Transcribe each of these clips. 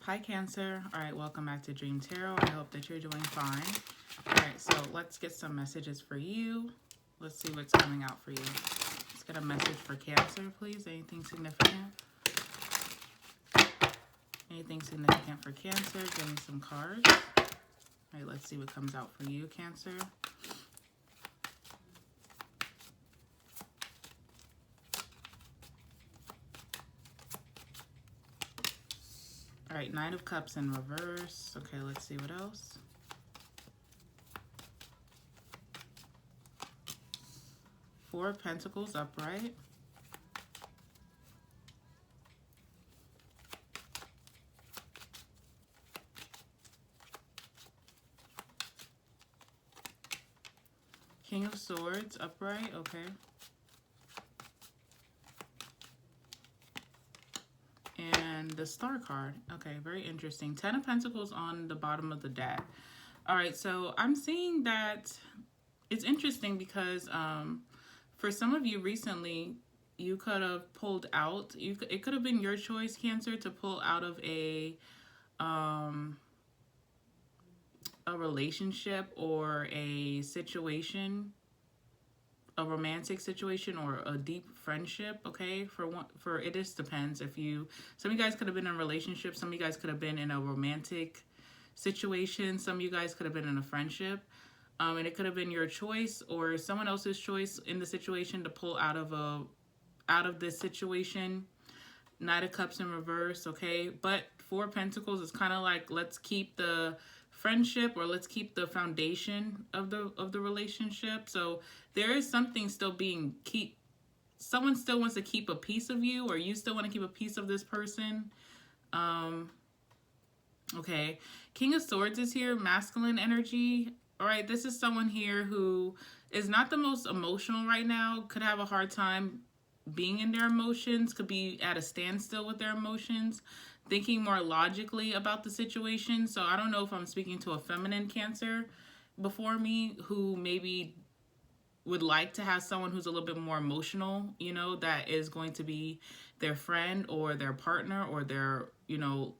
Hi, Cancer. All right, welcome back to Dream Tarot. I hope that you're doing fine. All right, so let's get some messages for you. Let's see what's coming out for you. Let's get a message for Cancer, please. Anything significant? Anything significant for Cancer? Give me some cards. All right, let's see what comes out for you, Cancer. All right, Nine of Cups in reverse. Okay, let's see what else. Four of Pentacles upright. King of Swords upright. Okay. And the Star card. Okay, very interesting. Ten of Pentacles on the bottom of the deck. All right, so I'm seeing that it's interesting because for some of you recently, you could have pulled out. It could have been your choice, Cancer, to pull out of a relationship or a situation, a romantic situation or a deep friendship. Okay, for it just depends. Some of you guys could have been in a relationship, some of you guys could have been in a romantic situation, some of you guys could have been in a friendship, and it could have been your choice or someone else's choice in the situation to pull out of this situation. Knight of Cups in reverse. Okay, but Four of Pentacles is kind of like, let's keep the friendship, or let's keep the foundation of the relationship. So there is something still being someone still wants to keep a piece of you, or you still want to keep a piece of this person. Okay, King of Swords is here, masculine energy. All right, this is someone here who is not the most emotional right now, could have a hard time being in their emotions, could be at a standstill with their emotions, thinking more logically about the situation. So I don't know if I'm speaking to a feminine Cancer before me who maybe would like to have someone who's a little bit more emotional, that is going to be their friend or their partner or their,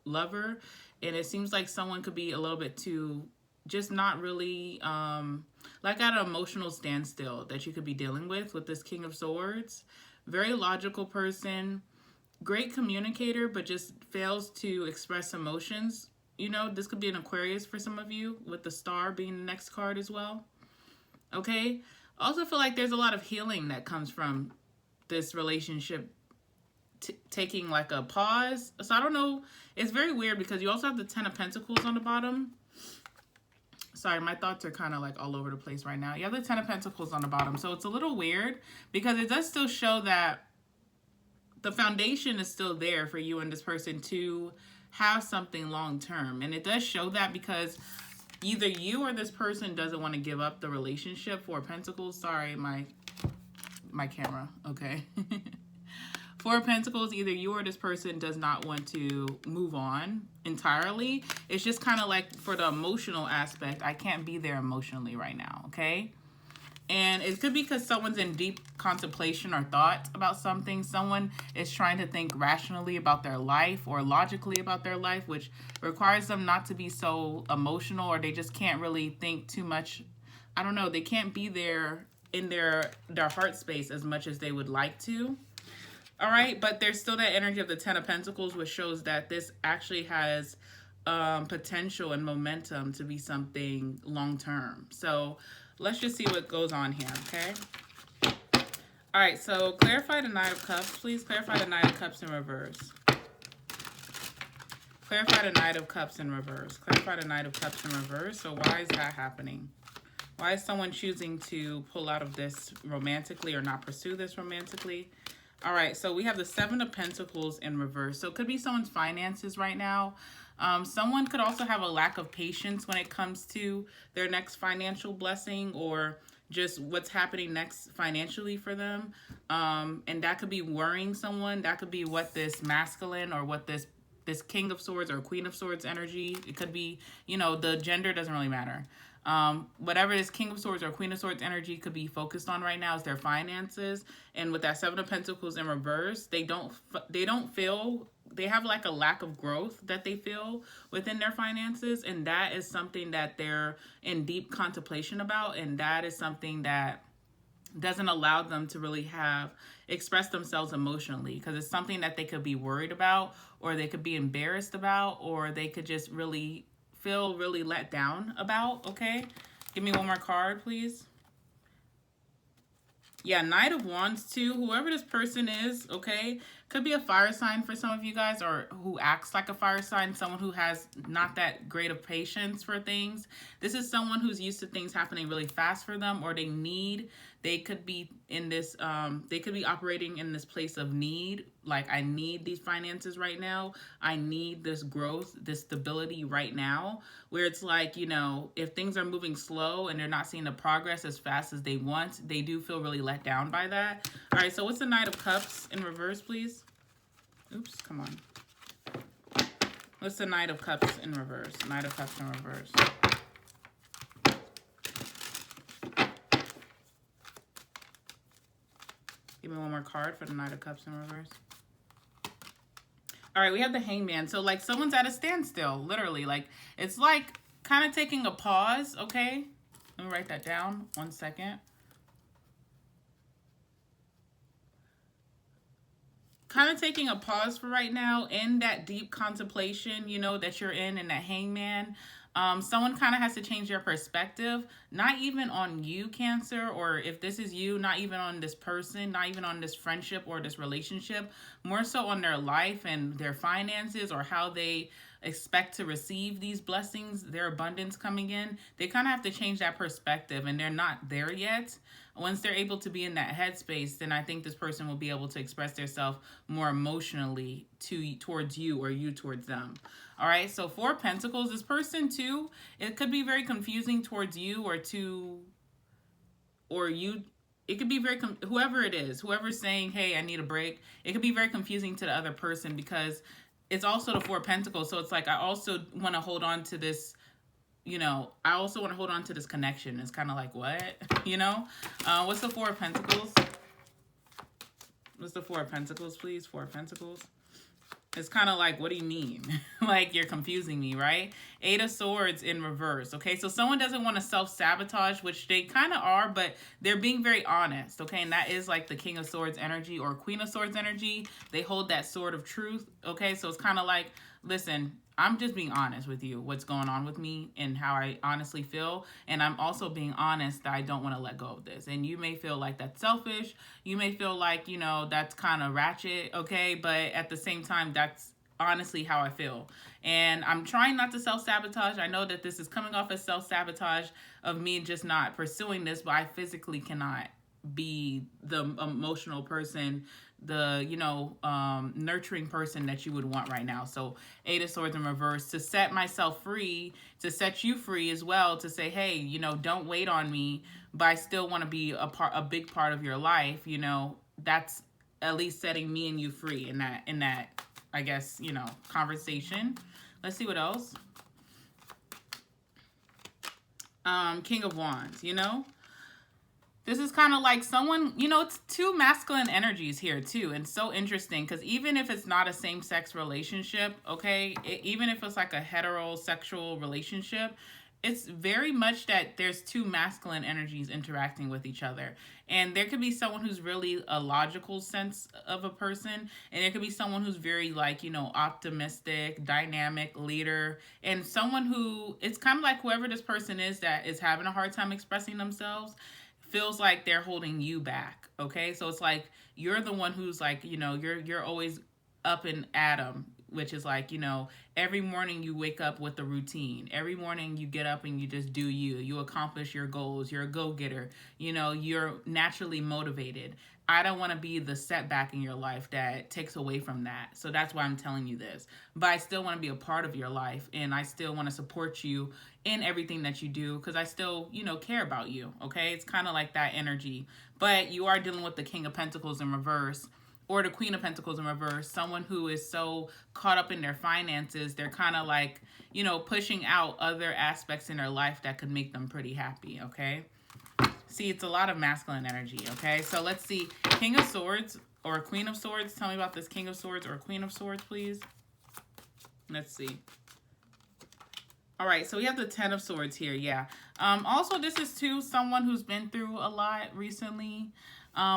lover. And it seems like someone could be a little bit too, just not really, like at an emotional standstill that you could be dealing with this King of Swords. Very logical person, great communicator, but just fails to express emotions. This could be an Aquarius for some of you, with the Star being the next card as well. Okay. Also feel like there's a lot of healing that comes from this relationship taking like a pause. So I don't know. It's very weird because you also have the Ten of Pentacles on the bottom. Sorry, my thoughts are kind of like all over the place right now. You have the Ten of Pentacles on the bottom. So it's a little weird because it does still show that the foundation is still there for you and this person to have something long term. And it does show that because either you or this person doesn't want to give up the relationship. Four of Pentacles. Sorry, my camera. Okay. Four of Pentacles, either you or this person does not want to move on entirely. It's just kind of like for the emotional aspect, I can't be there emotionally right now, okay? And it could be because someone's in deep contemplation or thought about something. Someone is trying to think rationally about their life or logically about their life, which requires them not to be so emotional, or they just can't really think too much. I don't know. They can't be there in their heart space as much as they would like to. All right. But there's still that energy of the Ten of Pentacles, which shows that this actually has potential and momentum to be something long term. So let's just see what goes on here, okay? All right, so clarify the Knight of Cups. Please clarify the Knight of Cups in reverse. Clarify the Knight of Cups in reverse. Clarify the Knight of Cups in reverse. So why is that happening? Why is someone choosing to pull out of this romantically or not pursue this romantically? All right, so we have the Seven of Pentacles in reverse. So it could be someone's finances right now. Someone could also have a lack of patience when it comes to their next financial blessing or just what's happening next financially for them. And that could be worrying someone. That could be what this masculine or what this King of Swords or Queen of Swords energy, it could be, the gender doesn't really matter. Whatever this King of Swords or Queen of Swords energy could be focused on right now is their finances. And with that Seven of Pentacles in reverse, they don't feel, they have like a lack of growth that they feel within their finances, and that is something that they're in deep contemplation about, and that is something that doesn't allow them to really express themselves emotionally, because it's something that they could be worried about, or they could be embarrassed about, or they could just really feel really let down about. Okay, give me one more card, please. Yeah, Knight of Wands too. Whoever this person is, okay, could be a fire sign for some of you guys, or who acts like a fire sign, someone who has not that great of patience for things. This is someone who's used to things happening really fast for them, or they could be in this, they could be operating in this place of need. Like, I need these finances right now. I need this growth, this stability right now, where it's like, you know, if things are moving slow and they're not seeing the progress as fast as they want, they do feel really let down by that. All right, so what's the Knight of Cups in reverse, please? Oops, come on. What's the Knight of Cups in reverse? Knight of Cups in reverse. Give me one more card for the Knight of Cups in reverse. All right, we have the Hangman. So, like, someone's at a standstill, literally. Like, it's like kind of taking a pause, okay? Let me write that down. 1 second. Kind of taking a pause for right now in that deep contemplation, you know, that you're in that Hangman. Someone kind of has to change their perspective, not even on you, Cancer, or if this is you, not even on this person, not even on this friendship or this relationship, more so on their life and their finances, or how they expect to receive these blessings, their abundance coming in. They kind of have to change that perspective, and they're not there yet. Once they're able to be in that headspace, then I think this person will be able to express themselves more emotionally towards you, or you towards them. All right, so 4 Pentacles, this person too, it could be very confusing towards you, or you. It could be whoever it is, whoever's saying, hey, I need a break, it could be very confusing to the other person, because it's also the 4 Pentacles. So it's like, I also want to hold on to this, you know, I also want to hold on to this connection. It's kind of like, what? You know? What's the 4 of Pentacles? What's the 4 of Pentacles, please? 4 of Pentacles. It's kind of like, what do you mean? Like, you're confusing me, right? 8 of Swords in reverse, okay? So someone doesn't want to self-sabotage, which they kind of are, but they're being very honest, okay? And that is like the King of Swords energy or Queen of Swords energy. They hold that sword of truth, okay? So it's kind of like, listen, I'm just being honest with you, what's going on with me and how I honestly feel. And I'm also being honest that I don't want to let go of this. And you may feel like that's selfish. You may feel like, you know, that's kind of ratchet, okay? But at the same time, that's honestly how I feel. And I'm trying not to self-sabotage. I know that this is coming off as self-sabotage of me just not pursuing this, but I physically cannot be the emotional person, the, you know, nurturing person that you would want right now. So 8 of Swords in reverse, to set myself free, to set you free as well, to say, hey, you know, don't wait on me, but I still want to be a big part of your life. You know, that's at least setting me and you free in that, I guess, you know, conversation. Let's see what else. King of Wands, you know, this is kind of like someone, you know, it's 2 masculine energies here too. And so interesting, because even if it's not a same-sex relationship, okay, even if it's like a heterosexual relationship, it's very much that there's 2 masculine energies interacting with each other. And there could be someone who's really a logical sense of a person, and there could be someone who's very, like, you know, optimistic, dynamic leader, and someone who, it's kind of like whoever this person is that is having a hard time expressing themselves feels like they're holding you back, okay? So it's like you're the one who's like, you know, you're always up and at 'em, which is like, you know, every morning you wake up with a routine. Every morning you get up and you just do you. You accomplish your goals. You're a go-getter. You know, you're naturally motivated. I don't want to be the setback in your life that takes away from that. So that's why I'm telling you this. But I still want to be a part of your life, and I still want to support you in everything that you do, because I still, you know, care about you, okay? It's kind of like that energy. But you are dealing with the King of Pentacles in reverse. Or the Queen of Pentacles in reverse, someone who is so caught up in their finances, they're kind of like, you know, pushing out other aspects in their life that could make them pretty happy, okay? See, it's a lot of masculine energy, okay? So let's see, King of Swords or Queen of Swords. Tell me about this King of Swords or Queen of Swords, please. Let's see. All right, so we have the Ten of Swords here, yeah. Also, this is too someone who's been through a lot recently.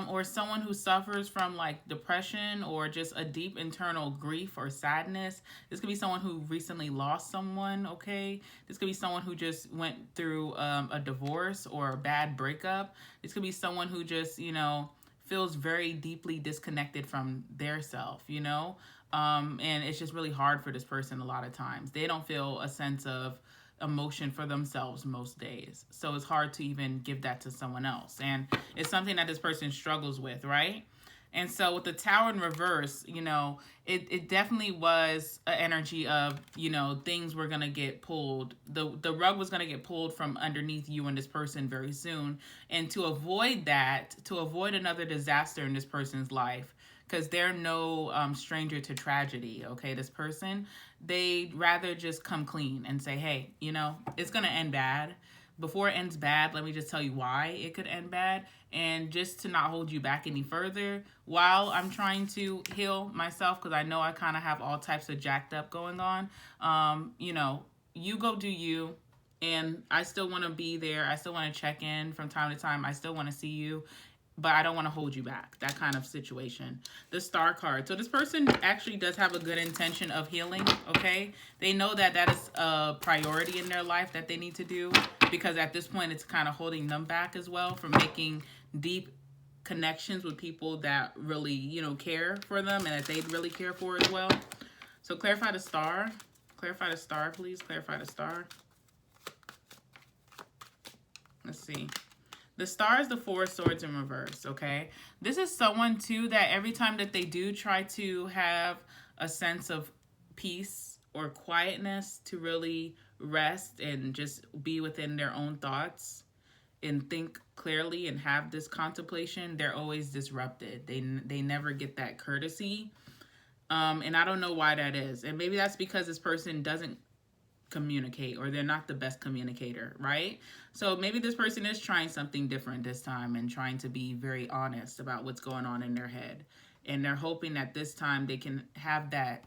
Or someone who suffers from like depression or just a deep internal grief or sadness. This could be someone who recently lost someone, okay? This could be someone who just went through a divorce or a bad breakup. This could be someone who just, you know, feels very deeply disconnected from their self, you know? And it's just really hard for this person a lot of times. They don't feel a sense of emotion for themselves most days. So it's hard to even give that to someone else. And it's something that this person struggles with, right? And so with the Tower in reverse, you know, it definitely was an energy of, you know, things were going to get pulled. The rug was going to get pulled from underneath you and this person very soon. And to avoid that, to avoid another disaster in this person's life, because they're no stranger to tragedy, okay, this person, they'd rather just come clean and say, hey, you know, it's going to end bad. Before it ends bad, let me just tell you why it could end bad. And just to not hold you back any further while I'm trying to heal myself, because I know I kind of have all types of jacked up going on. You know, you go do you. And I still want to be there. I still want to check in from time to time. I still want to see you. But I don't want to hold you back, that kind of situation. The Star card. So this person actually does have a good intention of healing, okay? They know that that is a priority in their life that they need to do, because at this point it's kind of holding them back as well from making deep connections with people that really, you know, care for them and that they really care for as well. So clarify the Star. Clarify the Star, please. Clarify the Star. Let's see. The Star is the Four of Swords in reverse, okay? This is someone, too, that every time that they do try to have a sense of peace or quietness to really rest and just be within their own thoughts and think clearly and have this contemplation, they're always disrupted. They never get that courtesy. And I don't know why that is. And maybe that's because this person doesn't communicate, or they're not the best communicator, right? So maybe this person is trying something different this time and trying to be very honest about what's going on in their head, and they're hoping that this time they can have that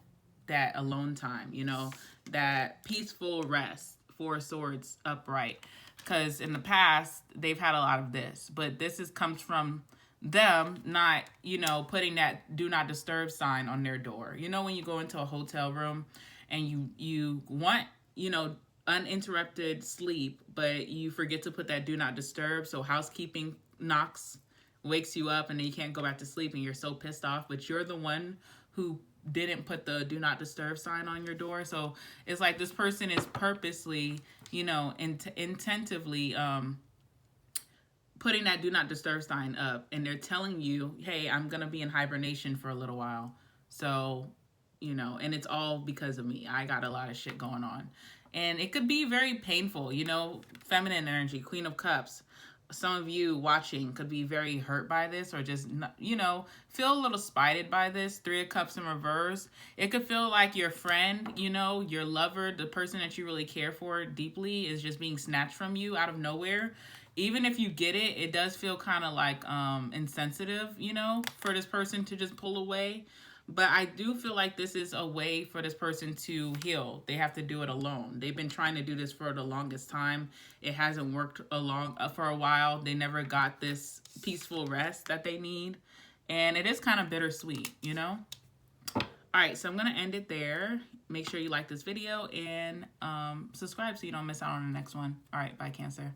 alone time, you know, that peaceful rest. Four of Swords upright, because in the past they've had a lot of this, but this comes from them not, you know, putting that do not disturb sign on their door. You know, when you go into a hotel room and you want, you know, uninterrupted sleep, but you forget to put that do not disturb. So housekeeping knocks, wakes you up, and then you can't go back to sleep and you're so pissed off, but you're the one who didn't put the do not disturb sign on your door. So it's like this person is purposely, you know, intentively putting that do not disturb sign up, and they're telling you, hey, I'm going to be in hibernation for a little while. So, you know, and it's all because of me. I got a lot of shit going on. And it could be very painful, you know, feminine energy, Queen of Cups. Some of you watching could be very hurt by this, or just, you know, feel a little spited by this. Three of Cups in reverse. It could feel like your friend, you know, your lover, the person that you really care for deeply, is just being snatched from you out of nowhere. Even if you get it, it does feel kind of like insensitive, you know, for this person to just pull away. But I do feel like this is a way for this person to heal. They have to do it alone. They've been trying to do this for the longest time. It hasn't worked for a while. They never got this peaceful rest that they need. And it is kind of bittersweet, you know? All right, so I'm going to end it there. Make sure you like this video and subscribe so you don't miss out on the next one. All right, bye, Cancer.